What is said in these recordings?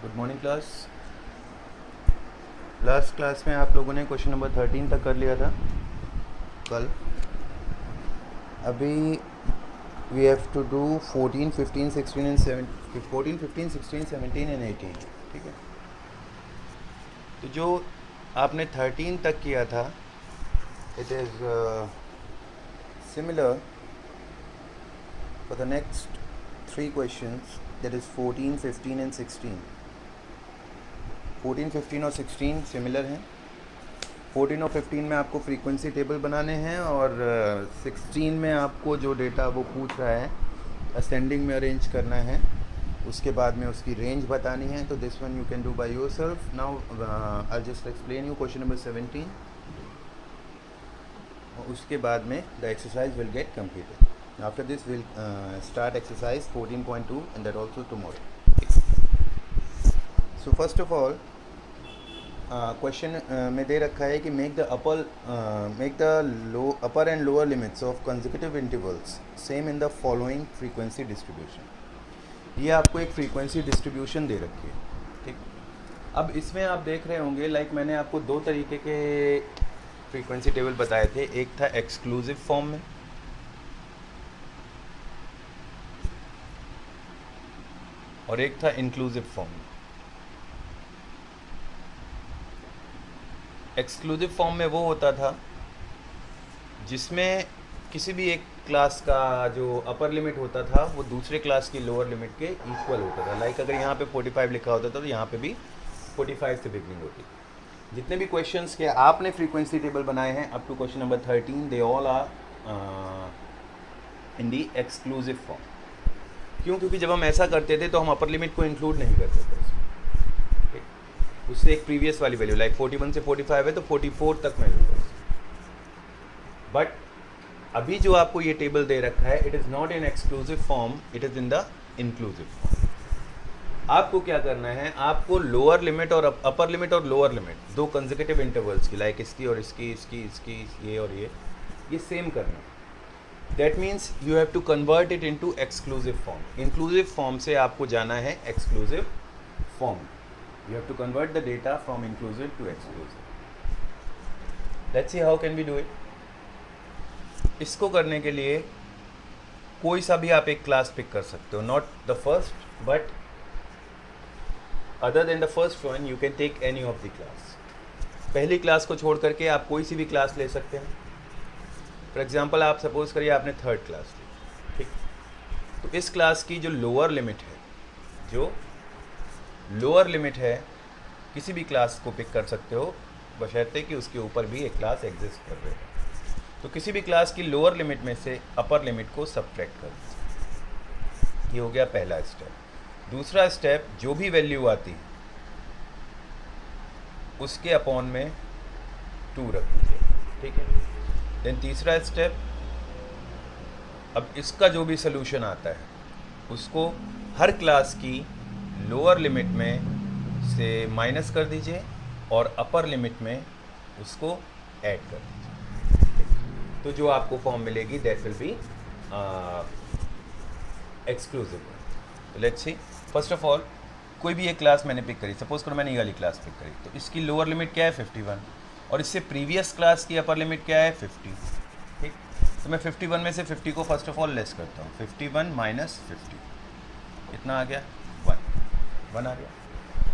Good morning class. Last class में आप लोगों ने क्वेश्चन नंबर 13 तक कर लिया था कल। अभी we have to do 14, 15, 16 and 14, 15, 16, 17 and 18। ठीक है, तो जो आपने 13 तक किया था it is similar for the next 3 questions, that is 14, 15 and 16। 14, 15 और 16 सिमिलर हैं। 14 और 15 में आपको फ्रीक्वेंसी टेबल बनाने हैं और 16 में आपको जो डेटा वो पूछ रहा है असेंडिंग में अरेंज करना है, उसके बाद में उसकी रेंज बतानी है। तो this one you can do by yourself. Now I just explain you question number 17 और उसके बाद में the exercise will get completed. After this will start exercise 14.2 and that also tomorrow. So first of all question में दे रखा है कि make the upper and lower limits of consecutive intervals same in the following frequency distribution. ये आपको एक frequency distribution दे रखी है। ठीक, अब इसमें आप देख रहे होंगे लाइक मैंने आपको दो तरीके के फ्रीक्वेंसी टेबल बताए थे। एक था एक्सक्लूसिव फॉर्म में और एक था इंक्लूसिव फॉर्म में। एक्सक्लूसिव फॉर्म में वो होता था जिसमें किसी भी एक क्लास का जो अपर लिमिट होता था वो दूसरे क्लास की लोअर लिमिट के इक्वल होता था। लाइक अगर यहाँ पे 45 लिखा होता था तो यहाँ पे भी 45 से बिगनिंग होती। जितने भी क्वेश्चंस के आपने फ्रीक्वेंसी टेबल बनाए हैं up to question number 13 they all are in the exclusive form. क्यों? क्योंकि जब हम ऐसा करते थे तो हम अपर लिमिट को इंक्लूड नहीं करते थे उसमें। उससे एक प्रीवियस वाली वैल्यू लाइक 41 से 45 है तो 44 तक मैं लूँगा। बट अभी जो आपको ये टेबल दे रखा है it is not in exclusive form, it is in the inclusive form. आपको क्या करना है, आपको लोअर लिमिट और अपर लिमिट और लोअर लिमिट दो कंसेक्यूटिव इंटरवल्स की लाइक इसकी और इसकी ये और ये सेम करना है। That means you have to convert it into exclusive form. Inclusive form से आपको जाना है exclusive form. You have to convert the data from inclusive to exclusive. Let's see how can we do it. इसको करने के लिए कोई सा भी आप एक क्लास पिक कर सकते हो, not the first but other than the first one you can take any of the class. पहली क्लास को छोड़ करके आप कोई सी भी क्लास ले सकते हैं। फॉर एग्जांपल आप सपोज करिए आपने थर्ड क्लास ली, ठीक, तो इस क्लास की जो लोअर लिमिट है किसी भी क्लास को पिक कर सकते हो बशर्ते कि उसके ऊपर भी एक क्लास एग्जिस्ट कर रहे हो। तो किसी भी क्लास की लोअर लिमिट में से अपर लिमिट को सबट्रैक्ट कर दीजिए। ये हो गया पहला स्टेप। दूसरा स्टेप, जो भी वैल्यू आती है उसके अपॉन में 2 रख दीजिए, ठीक है। देन तीसरा स्टेप, अब इसका जो भी सोल्यूशन आता है उसको हर क्लास की लोअर लिमिट में से माइनस कर दीजिए और अपर लिमिट में उसको ऐड कर दीजिए। तो जो आपको फॉर्म मिलेगी that will be exclusive. Let's see, first of all कोई भी एक क्लास मैंने पिक करी, सपोज करो मैंने ये वाली क्लास पिक करी, तो इसकी लोअर लिमिट क्या है 51 और इससे प्रीवियस क्लास की अपर लिमिट क्या है 50। ठीक, तो मैं 51 में से 50 को फर्स्ट ऑफ ऑल लेस करता हूँ। 51 माइनस 50 कितना आ गया? 1 आ गया।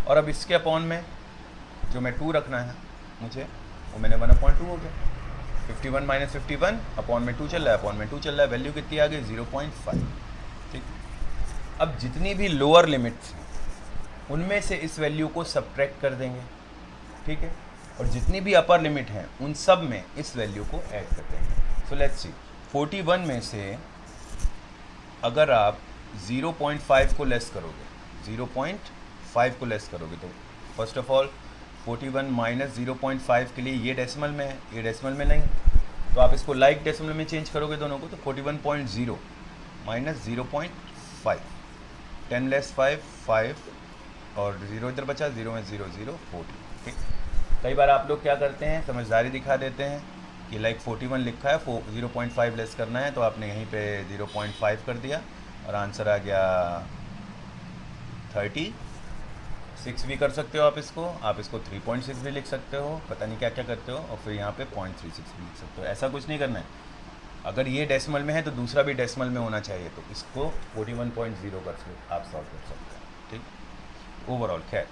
और अब इसके अपॉन में जो मैं 2 रखना है मुझे वो मैंने 1/2 हो गया। 51 माइनस 51 अपॉन में 2 चल रहा है, अपॉन में 2 चल रहा है, वैल्यू कितनी आ गई? 0.5। ठीक, अब जितनी भी लोअर लिमिट्स हैं उनमें से इस वैल्यू को सब्ट्रैक्ट कर देंगे, ठीक है, और जितनी भी अपर लिमिट हैं उन सब में इस वैल्यू को ऐड कर देंगे। सो लेट्स सी, 41 में से अगर आप 0.5 को लेस करोगे, 0.5 को लेस करोगे तो फर्स्ट ऑफ ऑल 41 माइनस 0.5 के लिए ये डेसिमल में है, ये डेसिमल में नहीं, तो आप इसको लाइक डेसिमल में चेंज करोगे दोनों को, तो 41.0 माइनस 0.5, 10 लेस 5 और 0 इधर बचा, 0 में 0 0 40। ठीक, कई बार आप लोग क्या करते हैं, समझदारी दिखा देते हैं कि लाइक 41 लिखा है, 0.5 लेस करना है, तो आपने यहीं पे 0.5 कर दिया और आंसर आ गया 6 भी कर सकते हो आप इसको 3.6 भी लिख सकते हो, पता नहीं क्या क्या करते हो, और फिर यहाँ पे 0.36 भी लिख सकते हो। ऐसा कुछ नहीं करना है। अगर ये डेसिमल में है तो दूसरा भी डेसिमल में होना चाहिए, तो इसको 41.0 कर आप सॉल्व कर सकते हैं। ठीक, ओवरऑल खैर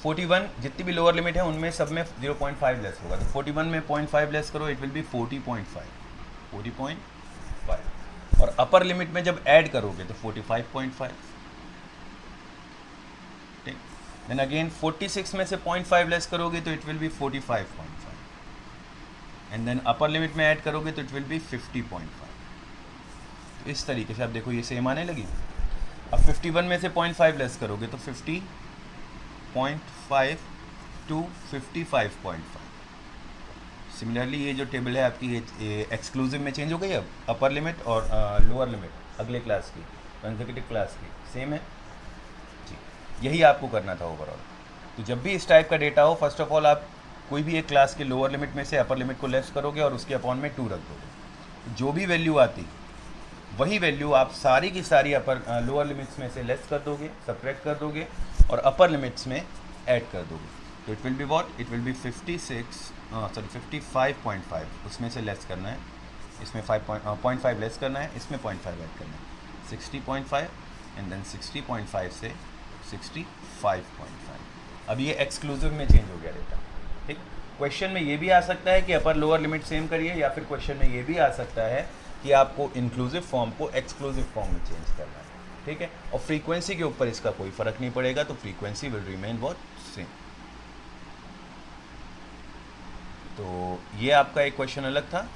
41 जितनी भी लोअर लिमिट है उनमें सब में 0.5 लेस होगा, तो 41 में 0.5 लेस करो, इट विल बी 40.5 और अपर लिमिट में जब ऐड करोगे तो 45.5। ठीक, देन अगेन 46 में से 0.5 लेस करोगे तो it will be 45.5 and then upper limit में ऐड करोगे तो इट विल बी 50.5। तो इस तरीके से आप देखो ये सेम आने लगी। अब 51 में से 0.5 लेस करोगे तो 50.5 टू 55.5। सिमिलरली ये जो टेबल है आपकी ये एक्सक्लूसिव में चेंज हो गई। अब अपर लिमिट और लोअर लिमिट अगले क्लास की, कंसेक्यूटिव क्लास की सेम है जी। यही आपको करना था ओवरऑल। तो जब भी इस टाइप का डेटा हो, फर्स्ट ऑफ ऑल आप कोई भी एक क्लास के लोअर लिमिट में से अपर लिमिट को लेस करोगे और उसके अपॉन में 2 रख दोगे। जो भी वैल्यू आती वही वैल्यू आप सारी की सारी अपर लोअर लिमिट्स में से लेस कर दोगे, सब्ट्रैक्ट कर दोगे और अपर लिमिट्स में ऐड कर दोगे। तो it will be what, it will B 55.5 उसमें से लेस करना है, इसमें 0.5 लेस करना है, इसमें 0.5 ऐड करना है, 60.5 एंड देन 60.5 से 65.5। अब ये एक्सक्लूसिव में चेंज हो गया डेटा। ठीक, क्वेश्चन में ये भी आ सकता है कि अपर लोअर लिमिट सेम करिए, या फिर क्वेश्चन में ये भी आ सकता है कि आपको इंक्लूसिव फॉर्म को एक्सक्लूसिव फॉर्म में चेंज करना है। ठीक है, और फ्रीक्वेंसी के ऊपर इसका कोई फर्क नहीं पड़ेगा, तो frequency will remain what, same. तो ये आपका एक क्वेश्चन अलग था।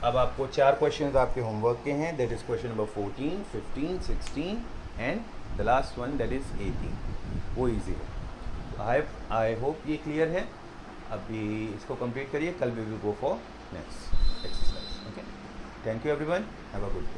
अब आपको 4 क्वेश्चंस आपके होमवर्क के हैं, that is question number 14, 15, 16 and the last one that is 18। वो इजी है। आई होप ये क्लियर है। अभी इसको कंप्लीट करिए, कल we will go for next exercise. Okay, thank you everyone, have a good day.